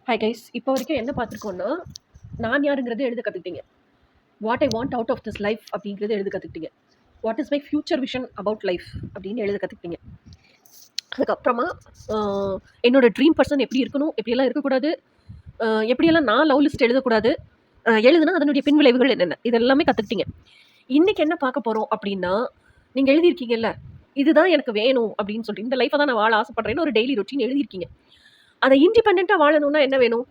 Hi guys, இப்போ வரைக்கும் என்ன பார்த்துருக்கோன்னா, நான் யாருங்கிறது எழுத கற்றுக்கிட்டீங்க. What I want out of this life அப்படிங்கிறது எழுத கற்றுக்கிட்டீங்க. What is my future vision about life அப்படின்னு எழுத கற்றுக்கிட்டீங்க. அதுக்கப்புறமா என்னோட ட்ரீம் பர்சன் எப்படி இருக்கணும், எப்படியெல்லாம் இருக்கக்கூடாது, எப்படியெல்லாம் நான் லவ் லிஸ்ட் எழுதக்கூடாது, எழுதுனா அதனுடைய பின் விளைவுகள் என்னென்ன, இதெல்லாமே கற்றுக்கிட்டீங்க. இன்றைக்கி என்ன பார்க்க போகிறோம் அப்படின்னா, நீங்கள் எழுதியிருக்கீங்கல்ல, இதுதான் எனக்கு வேணும் அப்படின்னு சொல்லிட்டு, இந்த லைஃப்பை தான் நான் வாழ ஆசைப்படுறேன்னு ஒரு டெய்லி ரொட்டீன் எழுதியிருக்கீங்க. அதை இண்டிபெண்ட்டாக வாழணும்னா என்ன வேணும்?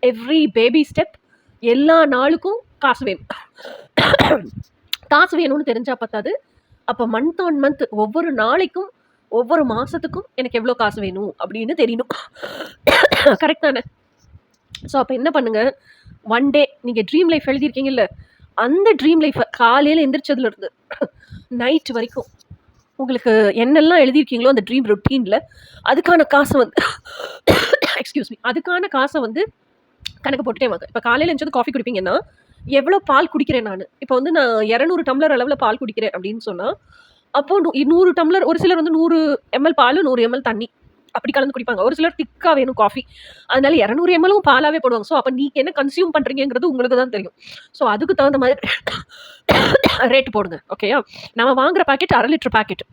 எவ்ரி பேபி ஸ்டெப், எல்லா நாளுக்கும் காசு வேணும். காசு வேணும்னு தெரிஞ்சால் பத்தாது. அப்போ மந்த் ஆன் மந்த், ஒவ்வொரு நாளைக்கும் ஒவ்வொரு மாதத்துக்கும் எனக்கு எவ்வளோ காசு வேணும் அப்படின்னு தெரியணும். கரெக்ட் தானே? ஸோ அப்போ என்ன பண்ணுங்கள், ஒன் டே நீங்கள் ட்ரீம் லைஃப் எழுதியிருக்கீங்கல்ல, அந்த ட்ரீம் லைஃப்பை காலையில் எந்திரிச்சதுலேருந்து நைட் வரைக்கும் உங்களுக்கு என்னெல்லாம் எழுதியிருக்கீங்களோ அந்த ட்ரீம் ரொட்டீனில் அதுக்கான காசை வந்து எக்ஸ்கியூஸ் மீ, அதுக்கான காசை வந்து கணக்கு போட்டுட்டே வாங்க. இப்போ காலையில் எழுந்தது காஃபி குடிப்பீங்கன்னா எவ்வளோ பால் குடிக்கிறேன் நான். இப்போ வந்து நான் 200 டம்ளர் அளவில் பால் குடிக்கிறேன் அப்படின்னு சொன்னால், அப்போது 100 டம்ளர், ஒரு சிலர் வந்து 100 ml பால் 100 ml தண்ணி அப்படி கலந்து குடிப்பாங்க. ஒரு சிலர் திக்காக வேணும் காஃபி, அதனால 200 ml பாலாவே போடுவாங்க. ஸோ அப்போ நீங்கள் என்ன கன்சியூம் பண்ணுறீங்கிறது உங்களுக்கு தான் தெரியும். ஸோ அதுக்கு தகுந்த மாதிரி ரேட்டு போடுங்க. ஓகேயா? நம்ம வாங்குற பாக்கெட் 1/2 லிட்டர் பாக்கெட்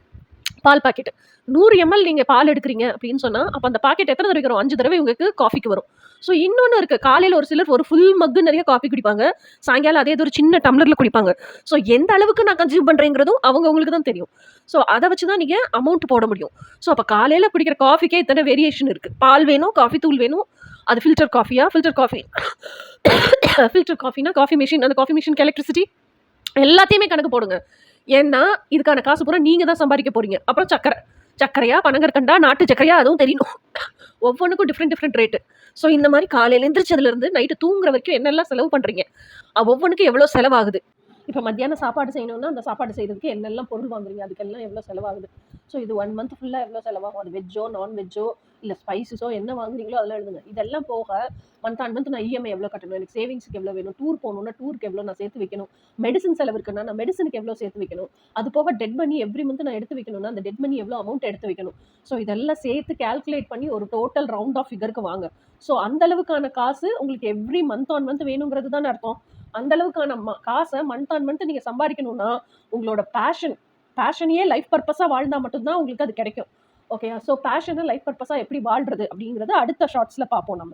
பால் பாக்கெட் 100 ml நீங்கள் பால் எடுக்கிறீங்க அப்படின்னு சொன்னால், அப்போ அந்த பாக்கெட் எத்தனை தடவை வரும்? 5 தடவை உங்களுக்கு காஃபிக்கு வரும். ஸோ இன்னொன்று இருக்குது, காலையில் ஒரு சிலர் ஒரு ஃபுல் மக்கு நிறைய காஃபி குடிப்பாங்க, சாயங்காலம் அதே ஒரு சின்ன டம்ளரில் குடிப்பாங்க. ஸோ எந்த அளவுக்கு நான் கன்சியூம் பண்ணுறேங்கிறதும் அவங்களுக்கு தான் தெரியும். ஸோ அதை வச்சு தான் நீங்கள் அமௌண்ட் போட முடியும். ஸோ அப்போ காலையில் குடிக்கிற காஃபிக்கே இத்தனை வேரியேஷன் இருக்குது. பால் வேணும், காஃபி தூள் வேணும், அது ஃபில்டர் காஃபியா, ஃபில்டர் காஃபினா காஃபி மிஷின், அந்த காஃபி மிஷினுக்கு எலக்ட்ரிசிட்டி, எல்லாத்தையுமே கணக்கு போடுங்க. ஏன்னா இதுக்கான காசு பூரா நீங்கள் தான் சம்பாதிக்க போகிறீங்க. அப்புறம் சர்க்கரையா, பனங்கற்கண்டா, நாட்டு சர்க்கரையா, அதுவும் தெரியணும். ஒவ்வொன்றுக்கும் டிஃப்ரெண்ட் ரேட்டு. ஸோ இந்த மாதிரி காலையில் எந்திரிச்சதுலேருந்து நைட்டு தூங்குற வரைக்கும் என்னெல்லாம் செலவு பண்ணுறீங்க, ஒவ்வொன்றுக்கும் எவ்வளோ செலவாகுது. இப்போ மத்தியானம் சாப்பாடு செய்யணும்னா அந்த சாப்பாடு செய்கிறதுக்கு என்னெல்லாம் பொருள் வாங்குறீங்க, அதுக்கெல்லாம் எவ்வளோ செலவாகுது. ஸோ இது 1 மந்த் ஃபுல்லாக எவ்வளோ செலவாகும், அது வெஜ்ஜோ நான்வெஜ்ஜோ இல்லை ஸ்பைசஸோ என்ன வாங்குறீங்களோ அதெல்லாம் எழுதுங்க. இதெல்லாம் போக மந்த் ஆன் மந்த் நான் இஎம்ஐ எவ்வளோ கட்டணும், எனக்கு சேவிங்ஸுக்கு எவ்வளோ வேணும், டூர் போகணுன்னா டூருக்கு எவ்வளோ நான் சேர்த்து வைக்கணும், மெடிசன் செலவு இருக்குன்னா நான் மெடிசனுக்கு எவ்வளோ சேர்த்து வைக்கணும், அது போக டெட் மணி எவ்ரி மந்த் நான் எடுத்து வைக்கணும்னா அந்த டெட் மணி எவ்வளோ அமௌண்ட் எடுத்து வைக்கணும். ஸோ இதெல்லாம் சேர்த்து கேல்குலேட் பண்ணி ஒரு டோட்டல் ரவுண்ட் ஆஃப் ஃபிகருக்கு வாங்க. ஸோ அந்த அளவுக்கான காசு உங்களுக்கு எவ்ரி மந்த் ஆன் மந்த் வேணுங்கிறது தானே அர்த்தம். அந்த அளவுக்கான காசை மந்த் ஆன் மந்த் நீங்கள் சம்பாதிக்கணும்னா உங்களோட பேஷனையே லைஃப் பர்பஸாக வாழ்ந்தால் மட்டும்தான் உங்களுக்கு அது கிடைக்கும். ஓகே, ஸோ பேஷனை லைஃப் பர்பஸாக எப்படி வாழ்றது அப்படிங்கிறத அடுத்த ஷார்ட்ஸில் பார்ப்போம் நம்ம.